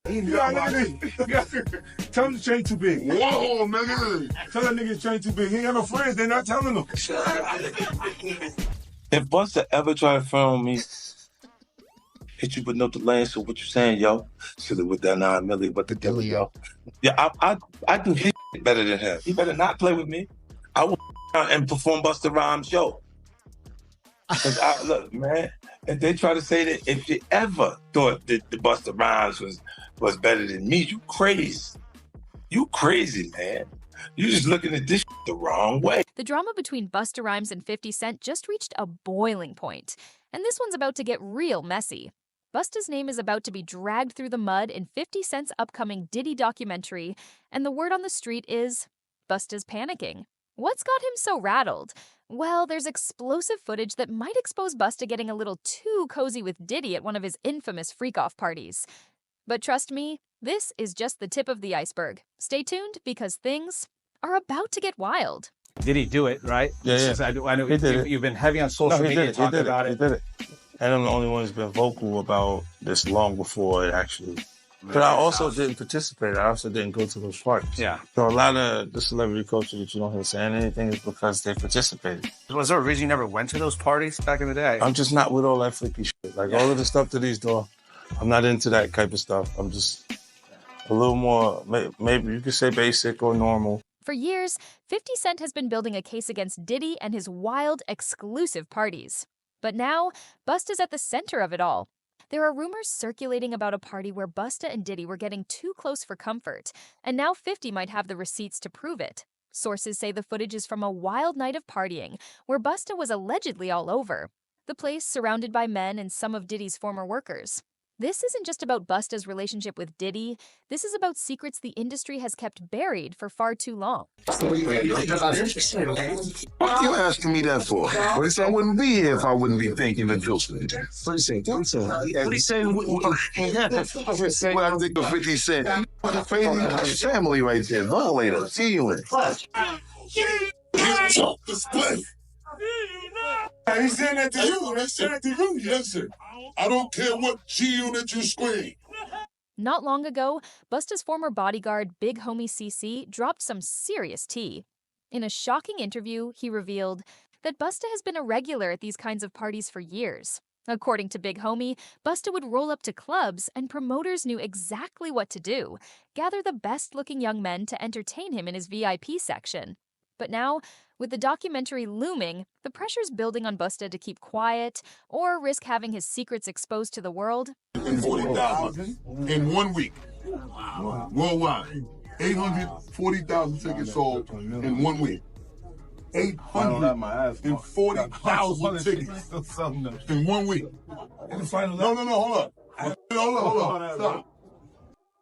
Yeah, look at this. Tell him the chain too big. Whoa, nigga. Tell that nigga the chain too big. He ain't got no friends. They're not telling him. If Busta ever try to film me, hit you with no delay, so what you saying, yo? Silly with that 9 milli, but the devil, yo. Yeah, I do his better than him. He better not play with me. I will and perform Busta Rhymes' show. Cause look, man, if they try to say that if you ever thought that the Busta Rhymes was better than me, you crazy. You crazy, man. You just looking at this the wrong way. The drama between Busta Rhymes and 50 Cent just reached a boiling point, and this one's about to get real messy. Busta's name is about to be dragged through the mud in 50 Cent's upcoming Diddy documentary, and the word on the street is Busta's panicking. What's got him so rattled? Well, there's explosive footage that might expose Busta getting a little too cozy with Diddy at one of his infamous freak-off parties. But trust me, this is just the tip of the iceberg. Stay tuned because things are about to get wild. Did he do it, right? Yeah. I know you've been heavy on social media talking about it. He did it. And I'm the only one who's been vocal about this long before it actually. But I also didn't participate. I also didn't go to those parties. Yeah. So a lot of the celebrity culture that you don't hear saying anything is because they participated. Was there a reason you never went to those parties back in the day? I'm just not with all that freaky shit. Like all of the stuff that he's doing, I'm not into that type of stuff. I'm just a little more, maybe you could say basic or normal. For years, 50 Cent has been building a case against Diddy and his wild, exclusive parties. But now, Busta's at the center of it all. There are rumors circulating about a party where Busta and Diddy were getting too close for comfort, and now 50 might have the receipts to prove it. Sources say the footage is from a wild night of partying, where Busta was allegedly all over. The place surrounded by men and some of Diddy's former workers. This isn't just about Busta's relationship with Diddy. This is about secrets the industry has kept buried for far too long. What are you asking me that for? Well, he said I wouldn't be here if I wouldn't be thinking of Joseph. What he saying? What he saying? What I think of 50 Cent. Crazy family right there. Violator. See you in. He's saying that to you. He's saying that to you. Listen, I don't care what G-Unit you scream. Not long ago, Busta's former bodyguard, Big Homie CC, dropped some serious tea. In a shocking interview, he revealed that Busta has been a regular at these kinds of parties for years. According to Big Homie, Busta would roll up to clubs and promoters knew exactly what to do, gather the best-looking young men to entertain him in his VIP section. But now, with the documentary looming, the pressure's building on Busta to keep quiet or risk having his secrets exposed to the world. 40,000 in 1 week. Worldwide. 840,000 tickets sold in 1 week. 840,000 tickets in 1 week. No, hold up. Stop.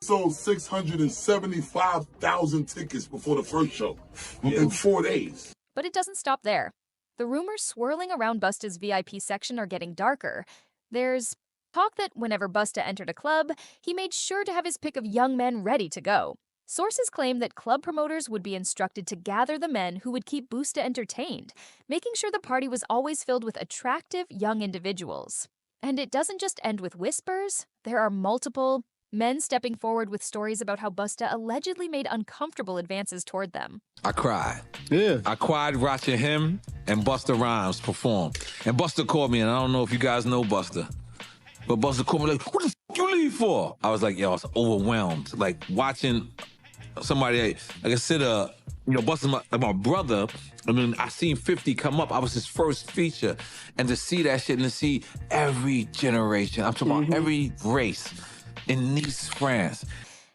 Sold 675,000 tickets before the first show in 4 days. But it doesn't stop there. The rumors swirling around Busta's VIP section are getting darker. There's talk that whenever Busta entered a club, he made sure to have his pick of young men ready to go. Sources claim that club promoters would be instructed to gather the men who would keep Busta entertained, making sure the party was always filled with attractive young individuals. And it doesn't just end with whispers. There are multiple men stepping forward with stories about how Busta allegedly made uncomfortable advances toward them. I cried. Yeah. I cried watching him and Busta Rhymes perform. And Busta called me, and I don't know if you guys know Busta, but Busta called me like, what the f you leave for? I was like, yo, I was overwhelmed. Like watching somebody, like I said, Busta's my brother. I mean, I seen 50 come up. I was his first feature. And to see that shit and to see every generation, I'm talking about every race, in Nice, France.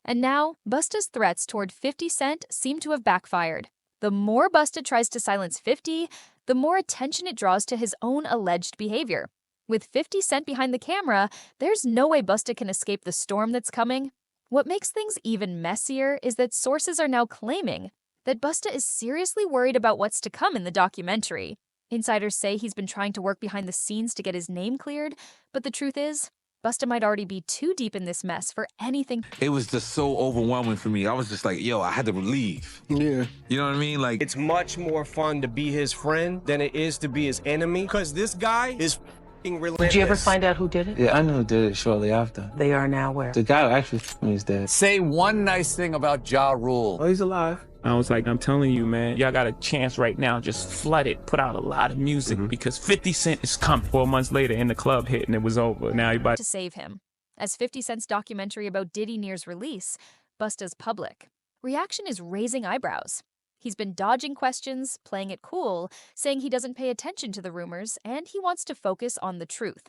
And now, Busta's threats toward 50 Cent seem to have backfired. The more Busta tries to silence 50, the more attention it draws to his own alleged behavior. With 50 Cent behind the camera, there's no way Busta can escape the storm that's coming. What makes things even messier is that sources are now claiming that Busta is seriously worried about what's to come in the documentary. Insiders say he's been trying to work behind the scenes to get his name cleared, but the truth is, Busta might already be too deep in this mess for anything. It was just so overwhelming for me. I was just like, yo, I had to leave. Yeah. You know what I mean? Like, it's much more fun to be his friend than it is to be his enemy, because this guy is Did you ever find out who did it? Yeah, I knew who did it shortly after. They are now where? The guy who actually me is dead. Say one nice thing about Ja Rule. Oh, he's alive. I was like, I'm telling you, man, y'all got a chance right now. Just flood it. Put out a lot of music because 50 Cent is coming. 4 months later, in the club hit and it was over. Now everybody to save him. As 50 Cent's documentary about Diddy nears release, Busta's public. Reaction is raising eyebrows. He's been dodging questions, playing it cool, saying he doesn't pay attention to the rumors, and he wants to focus on the truth.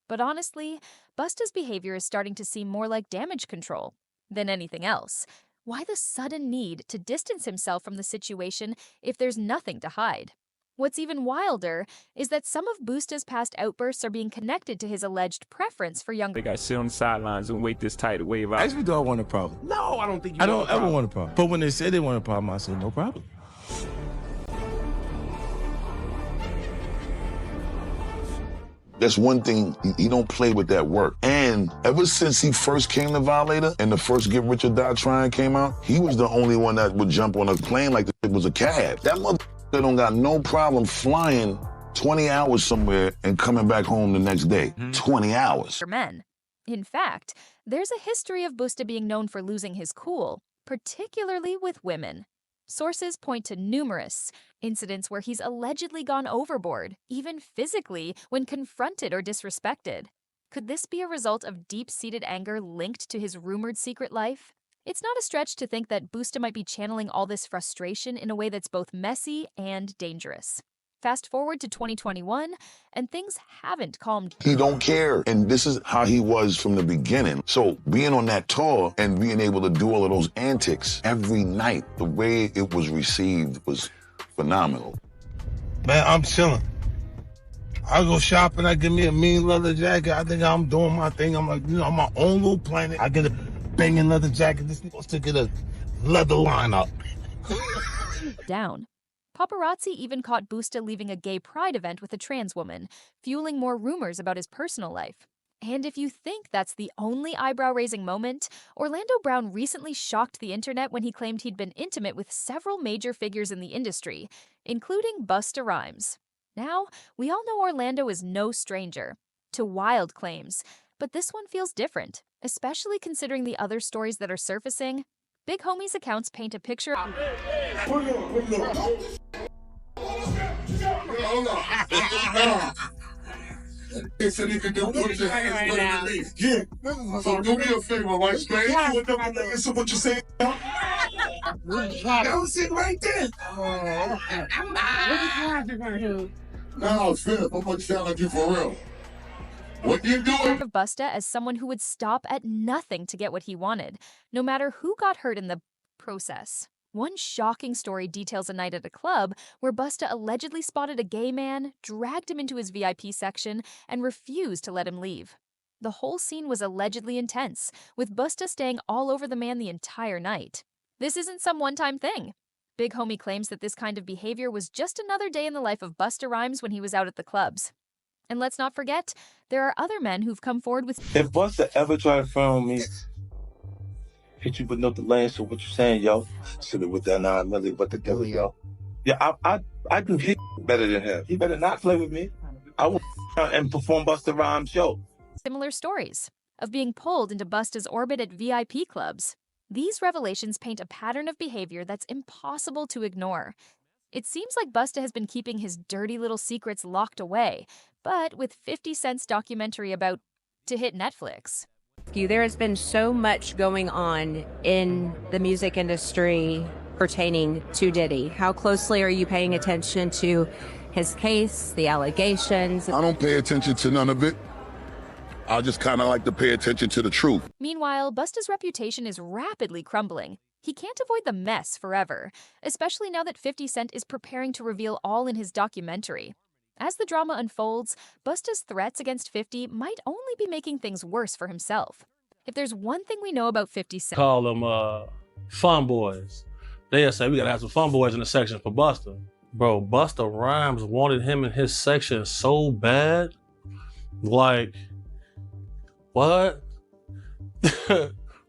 But honestly, Busta's behavior is starting to seem more like damage control than anything else. Why the sudden need to distance himself from the situation if there's nothing to hide? What's even wilder is that some of Busta's past outbursts are being connected to his alleged preference for younger. they got sit on the sidelines and wait this tidal wave out. I actually don't want a problem. No, I don't think you I don't ever want a problem. But when they say they want a problem, I say no problem. That's one thing, he don't play with that work. And ever since he first came to Violator and the first Get Rich or Die Trying came out, he was the only one that would jump on a plane like it was a cab. That mother don't got no problem flying 20 hours somewhere and coming back home the next day. 20 hours. Men. In fact, there's a history of Busta being known for losing his cool, particularly with women. Sources point to numerous incidents where he's allegedly gone overboard, even physically, when confronted or disrespected. Could this be a result of deep-seated anger linked to his rumored secret life? It's not a stretch to think that Busta might be channeling all this frustration in a way that's both messy and dangerous. Fast forward to 2021, and things haven't calmed. He don't care. And this is how he was from the beginning. So being on that tour and being able to do all of those antics every night, the way it was received was phenomenal. Man, I'm chilling. I go shopping, I get me a mean leather jacket. I think I'm doing my thing. I'm like, on my own little planet. I get a banging leather jacket. This nigga wants to get a leather lineup. Down. Paparazzi even caught Busta leaving a gay pride event with a trans woman, fueling more rumors about his personal life. And if you think that's the only eyebrow-raising moment, Orlando Brown recently shocked the internet when he claimed he'd been intimate with several major figures in the industry, including Busta Rhymes. Now, we all know Orlando is no stranger to wild claims, but this one feels different, especially considering the other stories that are surfacing. Big Homie's accounts paint a picture. He said he could do put your hands better than me. Yeah. So do me a favor, right, man? Listen what you say. That was it right there. No, Philip, I'm gonna challenge you for real. What you doing? Of Busta as someone who would stop at nothing to get what he wanted, no matter who got hurt in the process. One shocking story details a night at a club where Busta allegedly spotted a gay man, dragged him into his VIP section, and refused to let him leave. The whole scene was allegedly intense, with Busta staying all over the man the entire night. This isn't some one-time thing. Big Homie claims that this kind of behavior was just another day in the life of Busta Rhymes when he was out at the clubs. And let's not forget, there are other men who've come forward with... If Busta ever try to phone me, hit you with no delay, so what you saying, yo? Sit it with that 9 milli, but the devil, yo. Yeah, I do hit better than him. He better not play with me. I will and perform Busta Rhymes' show. Similar stories of being pulled into Busta's orbit at VIP clubs. These revelations paint a pattern of behavior that's impossible to ignore. It seems like Busta has been keeping his dirty little secrets locked away, but with 50 Cent's documentary about to hit Netflix. There has been so much going on in the music industry pertaining to Diddy. How closely are you paying attention to his case, the allegations? I don't pay attention to none of it. I just kind of like to pay attention to the truth. Meanwhile, Busta's reputation is rapidly crumbling. He can't avoid the mess forever, especially now that 50 Cent is preparing to reveal all in his documentary. As the drama unfolds, Busta's threats against 50 might only be making things worse for himself. If there's one thing we know about 50 Cent... Call them fun boys. They'll say, we gotta have some fun boys in the section for Busta. Bro, Busta Rhymes wanted him in his section so bad. Like, what?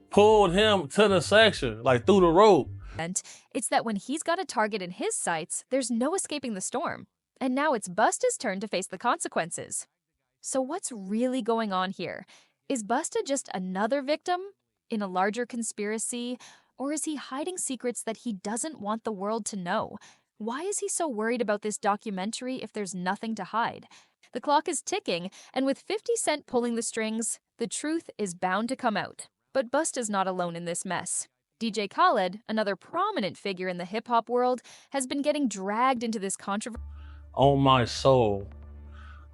Pulled him to the section, like through the rope. And it's that when he's got a target in his sights, there's no escaping the storm. And now it's Busta's turn to face the consequences. So what's really going on here? Is Busta just another victim in a larger conspiracy, or is he hiding secrets that he doesn't want the world to know? Why is he so worried about this documentary if there's nothing to hide? The clock is ticking, and with 50 Cent pulling the strings, the truth is bound to come out. But Busta's not alone in this mess. DJ Khaled, another prominent figure in the hip-hop world, has been getting dragged into this controversy. On my soul,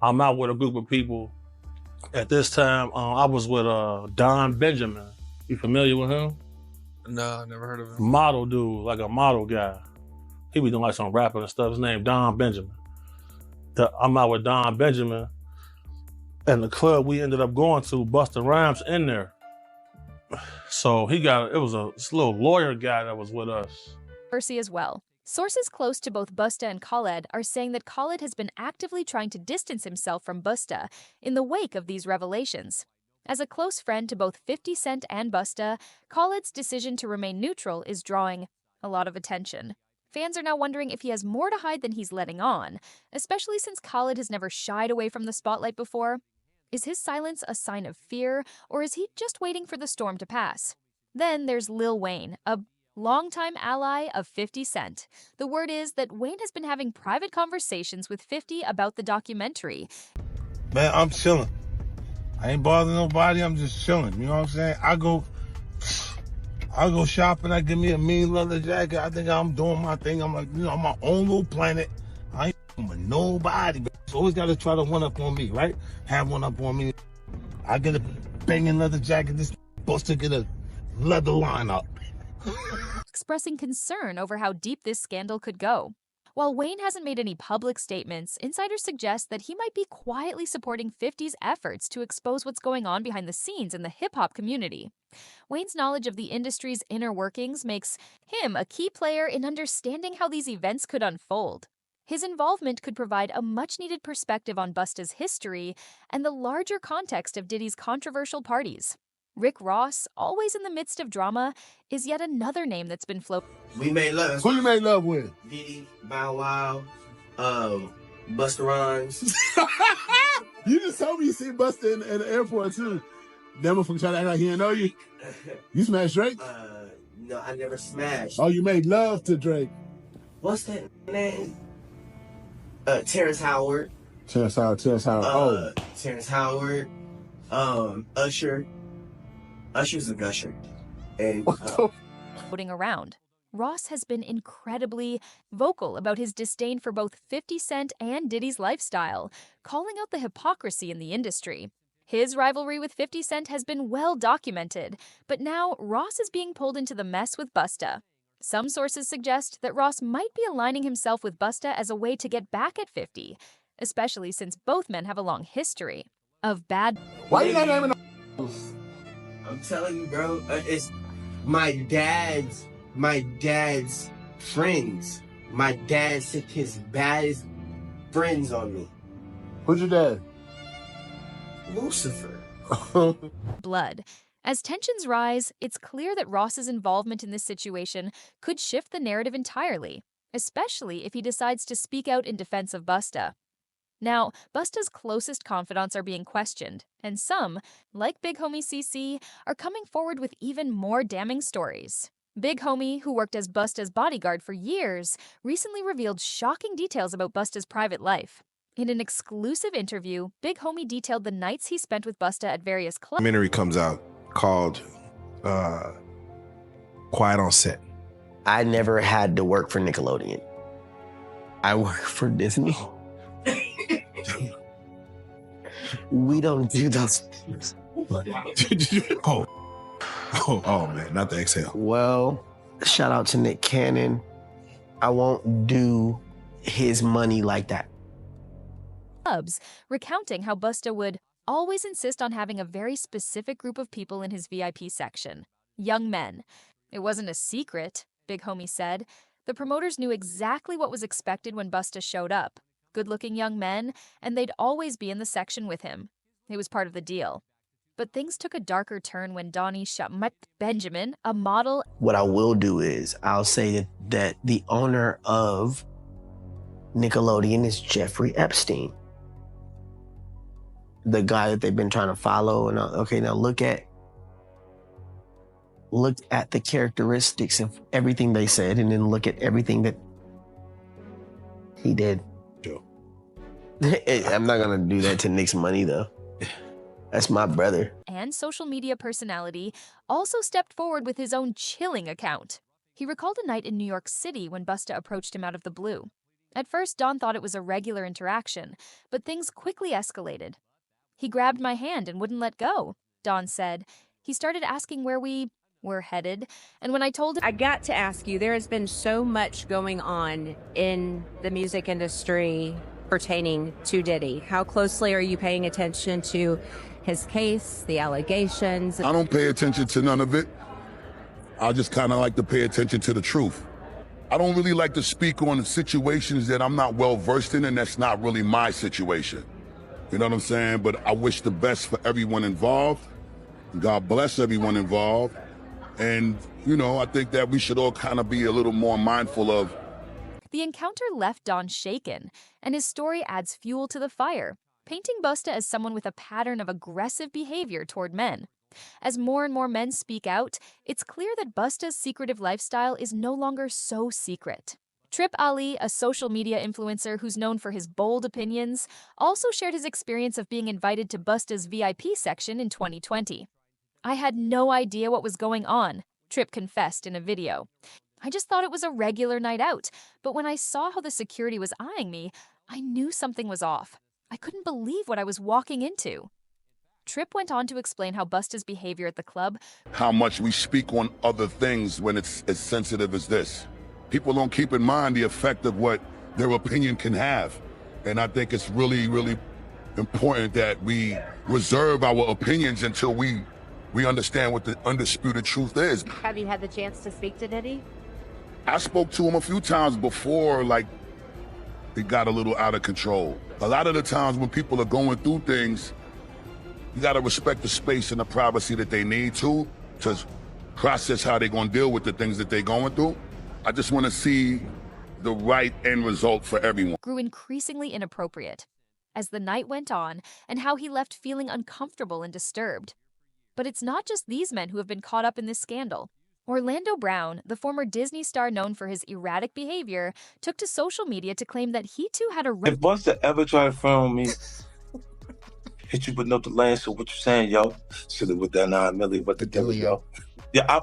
I'm out with a group of people. At this time, I was with Don Benjamin. You familiar with him? No, never heard of him. Model dude, like a model guy. He be doing like some rapping and stuff. His name Don Benjamin. I'm out with Don Benjamin. And the club we ended up going to, Busta Rhymes in there. So it was a little lawyer guy that was with us. As well. Sources close to both Busta and Khaled are saying that Khaled has been actively trying to distance himself from Busta in the wake of these revelations. As a close friend to both 50 Cent and Busta, Khaled's decision to remain neutral is drawing a lot of attention. Fans are now wondering if he has more to hide than he's letting on, especially since Khaled has never shied away from the spotlight before. Is his silence a sign of fear, or is he just waiting for the storm to pass? Then there's Lil Wayne, a longtime ally of 50 Cent. The word is that Wayne has been having private conversations with 50 about the documentary. Man, I'm chilling. I ain't bothering nobody, I'm just chilling, you know what I'm saying? I go shopping, I give me a mean leather jacket, I think I'm doing my thing, I'm like, I'm my own little planet. I ain't with nobody, but it's always gotta try to one up on me, right? Have one up on me. I get a banging leather jacket, this Busta get a leather lineup. Expressing concern over how deep this scandal could go. While Wayne hasn't made any public statements, insiders suggest that he might be quietly supporting 50's efforts to expose what's going on behind the scenes in the hip-hop community. Wayne's knowledge of the industry's inner workings makes him a key player in understanding how these events could unfold. His involvement could provide a much-needed perspective on Busta's history and the larger context of Diddy's controversial parties. Rick Ross, always in the midst of drama, is yet another name that's been floated. We made love. Who you made love with? Diddy, Bow Wow, Busta Rhymes. You just told me you seen Busta in the airport too. That motherfucker trying to act like he didn't know you. You smashed Drake? No, I never smashed. Oh, you made love to Drake. What's that name? Terrence Howard. Terrence Howard. Terrence Howard. Usher. Usher's a gusher. And floating around. Ross has been incredibly vocal about his disdain for both 50 Cent and Diddy's lifestyle, calling out the hypocrisy in the industry. His rivalry with 50 Cent has been well documented, but now Ross is being pulled into the mess with Busta. Some sources suggest that Ross might be aligning himself with Busta as a way to get back at 50, especially since both men have a long history of bad... Why you not naming I'm telling you, bro, it's my dad's friends. My dad sent his baddest friends on me. Who's your dad? Lucifer. Blood. As tensions rise, it's clear that Ross's involvement in this situation could shift the narrative entirely, especially if he decides to speak out in defense of Busta. Now, Busta's closest confidants are being questioned, and some, like Big Homie CC, are coming forward with even more damning stories. Big Homie, who worked as Busta's bodyguard for years, recently revealed shocking details about Busta's private life. In an exclusive interview, Big Homie detailed the nights he spent with Busta at various clubs. Documentary comes out called Quiet on Set. I never had to work for Nickelodeon. I work for Disney. We don't do those things. Oh man, not the exhale. Well, shout out to Nick Cannon. I won't do his money like that. Clubs, recounting how Busta would always insist on having a very specific group of people in his VIP section. Young men. It wasn't a secret, Big Homie said. The promoters knew exactly what was expected when Busta showed up. Good-looking young men, and they'd always be in the section with him. It was part of the deal. But things took a darker turn when Donnie Shamat Benjamin, a model... What I will do is, I'll say that the owner of Nickelodeon is Jeffrey Epstein. the guy that they've been trying to follow. And okay, now look at the characteristics of everything they said, and then look at everything that he did. Sure. I'm not gonna do that to Nick's money though. That's my brother. And social media personality also stepped forward with his own chilling account. He recalled a night in New York City when Busta approached him out of the blue. At first, Don thought it was a regular interaction, but things quickly escalated. He grabbed my hand and wouldn't let go, Don said. He started asking where we were headed, and when I told him— I got to ask you, there has been so much going on in the music industry pertaining to Diddy. How closely are you paying attention to his case, the allegations? I don't pay attention to none of it. I just kind of like to pay attention to the truth. I don't really like to speak on situations that I'm not well versed in, and that's not really my situation. You know what I'm saying? But I wish the best for everyone involved. God bless everyone involved. And, you know, I think that we should all kind of be a little more mindful of. The encounter left Don shaken, and his story adds fuel to the fire, painting Busta as someone with a pattern of aggressive behavior toward men. As more and more men speak out, it's clear that Busta's secretive lifestyle is no longer so secret. Trip Ali, a social media influencer who's known for his bold opinions, also shared his experience of being invited to Busta's VIP section in 2020. "I had no idea what was going on," Trip confessed in a video. "I just thought it was a regular night out, but when I saw how the security was eyeing me, I knew something was off. I couldn't believe what I was walking into." Trip went on to explain how Busta's behavior at the club— how much we speak on other things when it's as sensitive as this. People don't keep in mind the effect of what their opinion can have. And I think it's really, really important that we reserve our opinions until we understand what the undisputed truth is. Have you had the chance to speak to Diddy? I spoke to him a few times before, like, it got a little out of control. A lot of the times when people are going through things, you gotta respect the space and the privacy that they need to process how they're gonna deal with the things that they're going through. I just wanna see the right end result for everyone. Grew increasingly inappropriate as the night went on, and how he left feeling uncomfortable and disturbed. But it's not just these men who have been caught up in this scandal. Orlando Brown, the former Disney star known for his erratic behavior, took to social media to claim that he too had a— If Busta ever tried to phone me, hit you with no delay, so what you saying, yo? Silly with that 9 milli, what the devil, yo? Yeah,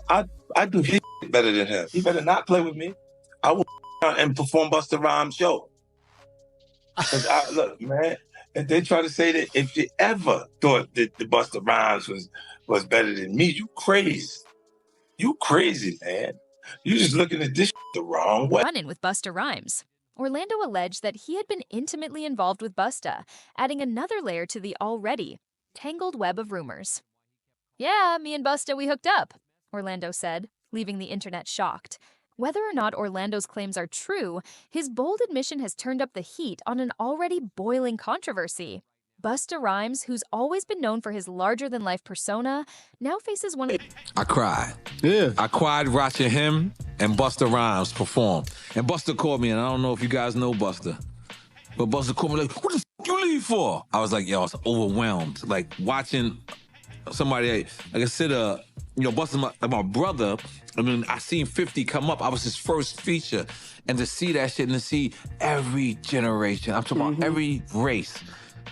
I do his better than him. He better not play with me. I will and perform Busta Rhymes' show. Look, man, if they try to say that if you ever thought that the Busta Rhymes was better than me, you crazy. You crazy, man. You just looking at this the wrong way. Run-in with Busta Rhymes. Orlando alleged that he had been intimately involved with Busta, adding another layer to the already tangled web of rumors. "Yeah, me and Busta, we hooked up," Orlando said, leaving the internet shocked. Whether or not Orlando's claims are true, his bold admission has turned up the heat on an already boiling controversy. Busta Rhymes, who's always been known for his larger-than-life persona, now faces one of— I cried. Yeah. I cried watching him and Busta Rhymes perform. And Busta called me, and I don't know if you guys know Busta, but Busta called me like, "What the f you leave for?" I was like, yo, I was overwhelmed. Like, watching somebody, like I said, you know, Busta's my brother. I mean, I seen 50 come up. I was his first feature. And to see that shit and to see every generation, I'm talking about every race,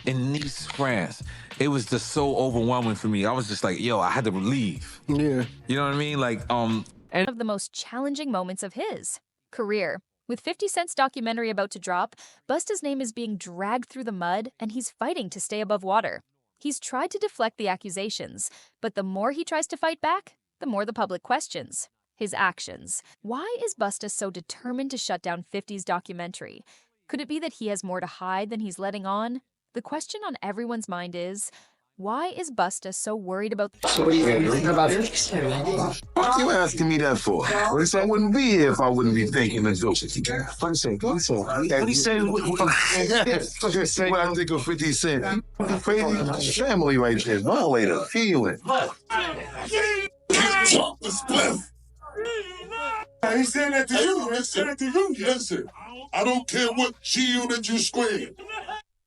in Nice, France. It was just so overwhelming for me. I was just like, yo, I had to leave. Yeah. You know what I mean? Like, one of the most challenging moments of his career. With 50 Cent's documentary about to drop, Busta's name is being dragged through the mud, and he's fighting to stay above water. He's tried to deflect the accusations, but the more he tries to fight back, the more the public questions his actions. Why is Busta so determined to shut down 50's documentary? Could it be that he has more to hide than he's letting on? The question on everyone's mind is, why is Busta so worried about— So what do you think about it? What you asking me that for? Well, I wouldn't be here if I wouldn't be thinking of jokes. What do you say? What do you say? What I think of 50 Cent. Crazy family right there. Violator. Feeling. I ain't saying that to you. I ain't saying that to you. Listen, I don't care what G unit you square.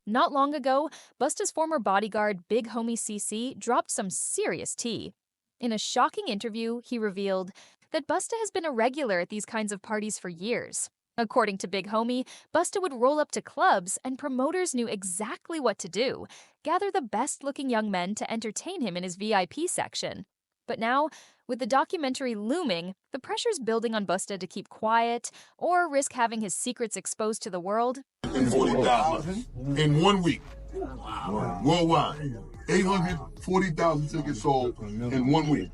Not long ago, Busta's former bodyguard, Big Homie CC, dropped some serious tea. In a shocking interview, he revealed that Busta has been a regular at these kinds of parties for years. According to Big Homie, Busta would roll up to clubs and promoters knew exactly what to do, gather the best-looking young men to entertain him in his VIP section. But now, with the documentary looming, the pressure's building on Busta to keep quiet or risk having his secrets exposed to the world. And 40,000 in 1 week. Worldwide. 840,000 tickets sold in 1 week.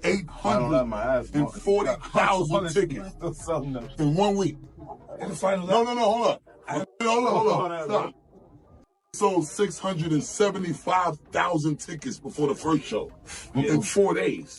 840,000 tickets in 1 week. No, hold up. Hold up. Stop. Sold 675,000 tickets before the first show in 4 days.